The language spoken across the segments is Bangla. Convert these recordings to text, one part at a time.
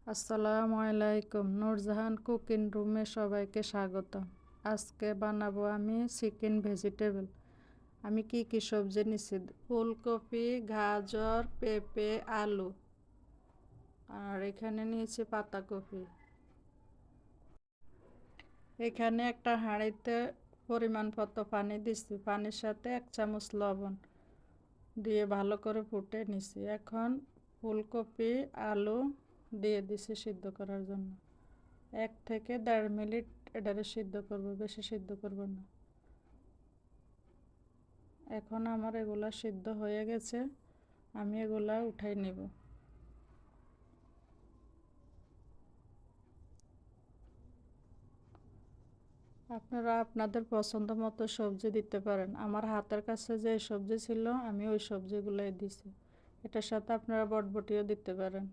আসসালামু আলাইকুম। নূরজাহান কুকিং রুমে সবাইকে স্বাগত। আজকে বানাবো আমি চিকেন ভেজিটেবল। আমি কি কি সবজি নিচ্ছি: ফুলকপি, গাজর, পেঁপে, আলু, আর এখানে নিয়েছি পাতাকপি। এখানে একটা হাঁড়িতে পরিমাণ মতো পানি দিচ্ছি, পানির সাথে 1 চামচ লবণ দিয়ে ভালো করে ফুটে নিছি। এখন ফুলকপি, আলু দিয়ে দিছি সিদ্ধ করার জন্য। 1 থেকে 1.5 মিনিট এটারে সিদ্ধ করব, বেশি সিদ্ধ করব না। এখন আমার এগুলা সিদ্ধ হয়ে গেছে, আমি এগুলা উঠাই নিব। আপনারা আপনাদের পছন্দ মতো সবজি দিতে পারেন। আমার হাতের কাছে যে সবজি ছিল আমি ওই সবজিগুলোই দিছি। এটার সাথে আপনারা বটবটিও দিতে পারেন।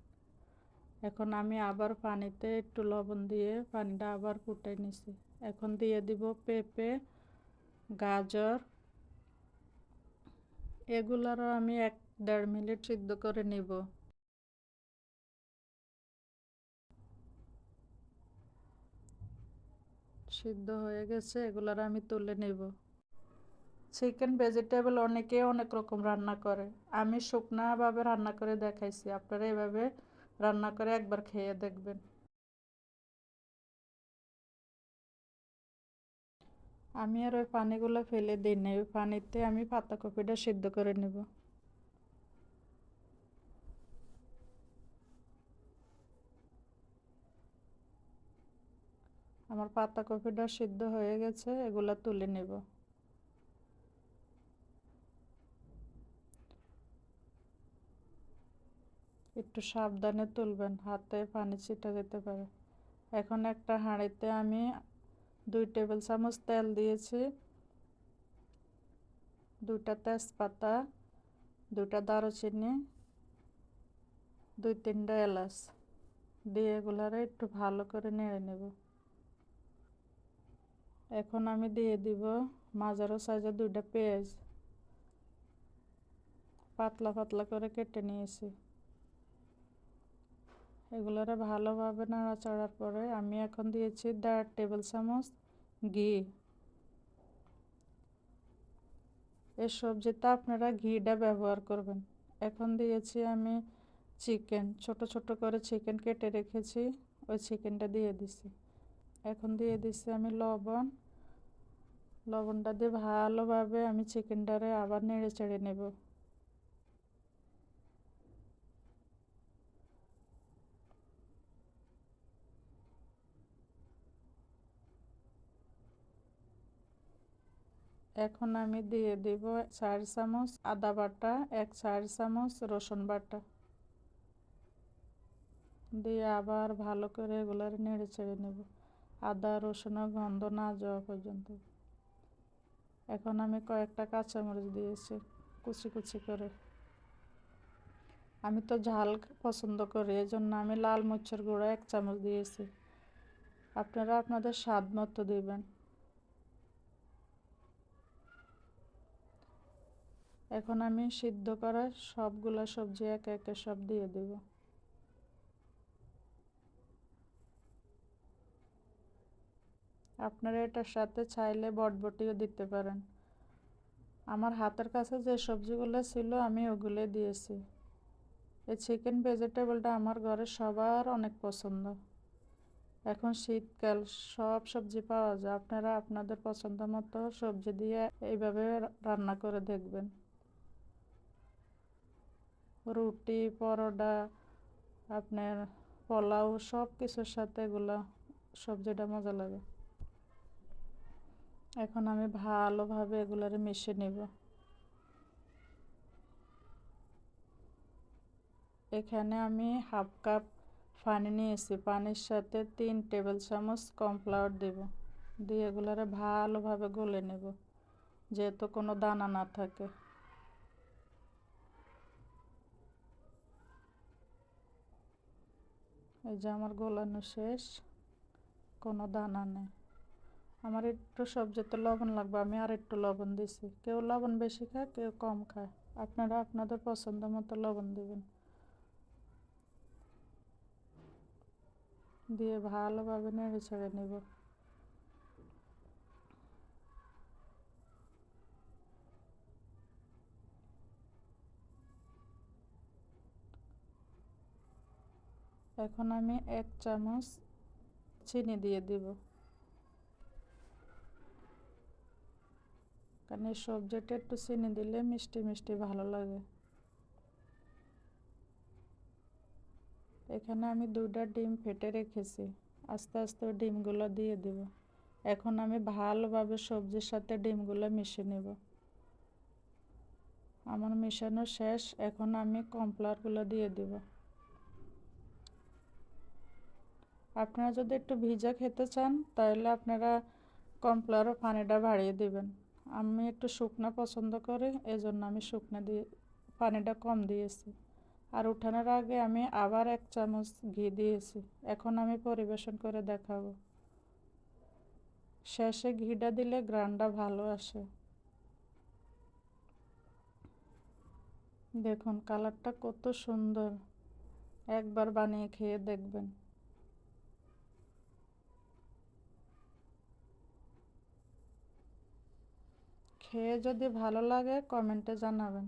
এখন আমি আবার পানিতে একটু লবণ দিয়ে পানিটা আবার ফুটাই নিছি। এখন দিয়ে দিব পেঁপে, গাজর। এগুলারও আমি 1-1.5 মিনিট সিদ্ধ করে নিব। সিদ্ধ হয়ে গেছে, এগুলার আমি তুলে নেব। চিকেন ভেজিটেবল অনেকে অনেক রকম রান্না করে। আমি শুকনাভাবে রান্না করে দেখাইছি, আপনারা এভাবে রান্না করে একবার খেয়ে দেখবেন। আমি আর ওই পানিগুলো ফেলে দিই না, ওই পানিতে আমি পাতাকপিটা সিদ্ধ করে নেব। আমার পাতাকপিটা সিদ্ধ হয়ে গেছে, এগুলা তুলে নেব। একটু সাবধানে তুলবেন, হাতে পানি ছিটা যেতে পারে। এখন একটা হাঁড়িতে আমি 2 টেবিল চামচ তেল দিয়েছি, 2টা তেজপাতা, 2টা দারুচিনি, 2-3টা এলাচ দিয়ে এগুলারে একটু ভালো করে নেড়ে নেব। এখন আমি দিয়ে দিব মাঝারো সাইজের 2টা পেঁয়াজ, পাতলা পাতলা করে কেটে নিয়েছি। এগুলারে ভালোভাবে নাড়াচাড়ার পরে আমি এখন দিয়েছি 1.5 টেবিল চামচ ঘি। এই সবজিতে আপনারা ঘিটা ব্যবহার করবেন। এখন দিয়েছি আমি চিকেন, ছোট ছোট করে চিকেন কেটে রেখেছি, ওই চিকেনটা দিয়ে দিছি। এখন দিয়ে দিছি আমি লবণ। লবণটা দিয়ে ভালোভাবে আমি চিকেনটারে আবার নেড়ে চেড়ে নেব। এখন আমি দিয়ে দিব 4 চামচ আদা বাটা, 1 চামচ রসুন বাটা দিয়ে আবার ভালো করে এগুলার নেড়ে চেড়ে নেব, আদা রসুনের গন্ধ না যাওয়া পর্যন্ত। এখন আমি কয়েকটা কাঁচামরিচ দিয়েছি কুচি কুচি করে। আমি তো ঝাল পছন্দ করি, এই জন্য আমি লাল মরিচের গুঁড়া 1 চামচ দিয়েছি। আপনারা আপনাদের স্বাদ মতো দিবেন। এখন আমি সিদ্ধ করা সবগুলা সবজি একে একে সব দিয়ে দেব। আপনারা এটার সাথে চাইলে বটবটিও দিতে পারেন। আমার হাতের কাছে যে সবজিগুলো ছিল আমি ওগুলো দিয়েছি। এই চিকেন ভেজিটেবলটা আমার ঘরে সবার অনেক পছন্দ। এখন শীতকাল, সব সবজি পাওয়া যায়, আপনারা আপনাদের পছন্দ মতো সবজি দিয়ে এইভাবে রান্না করে দেখবেন। রুটি, পরোটা, আপনার পোলাও সব কিছুর সাথে এগুলো সবজিটা মজা লাগে। এখন আমি ভালোভাবে এগুলারে মিশিয়ে নেব। এখানে আমি 1/2 কাপ পানি নিয়েছি, পানির সাথে 3 টেবিল চামচ কর্নফ্লাওয়ার দেব, দিয়ে এগুলারে ভালোভাবে গলে নেব যেহেতু কোনো দানা না থাকে। এই যে আমার গোলানো শেষ, কোনো দানা নেই। আমার একটু সবজিতে লবণ লাগবে, আমি আর একটু লবণ দিছি। কেউ লবণ বেশি খায়, কেউ কম খায়, আপনারা আপনাদের পছন্দ মতো লবণ দেবেন। দিয়ে ভালোভাবে নেড়ে ছেড়ে নেব। এখন আমি 1 চামচ চিনি দিয়ে দিব, কারণ এই সবজিটা একটু চিনি দিলে মিষ্টি মিষ্টি ভালো লাগে। এখানে আমি 2টা ডিম ফেটে রেখেছি, আস্তে আস্তে ডিমগুলো দিয়ে দিব। এখন আমি ভালোভাবে সবজির সাথে ডিমগুলো মিশিয়ে নেব। আমার মেশানো শেষ, এখন আমি কর্নফ্লাওয়ারগুলো দিয়ে দিব। আপনারা যদি একটু ভিজা খেতে চান তাহলে আপনারা কর্নফ্লাওয়ার পানিটা বাড়িয়ে দিবেন। আমি একটু শুকনো পছন্দ করি, এজন্য আমি শুকনো দিয়ে পানিটা কম দিয়েছি। আর উঠানোর আগে আমি আবার 1 চামচ ঘি দিয়েছি। এখন আমি পরিবেশন করে দেখাবো। শেষে ঘিটা দিলে গ্রানটা ভালো আসে। দেখুন কালারটা কত সুন্দর, একবার বানিয়ে খেয়ে দেখবেন। খেয়ে যদি ভালো লাগে কমেন্টে জানাবেন।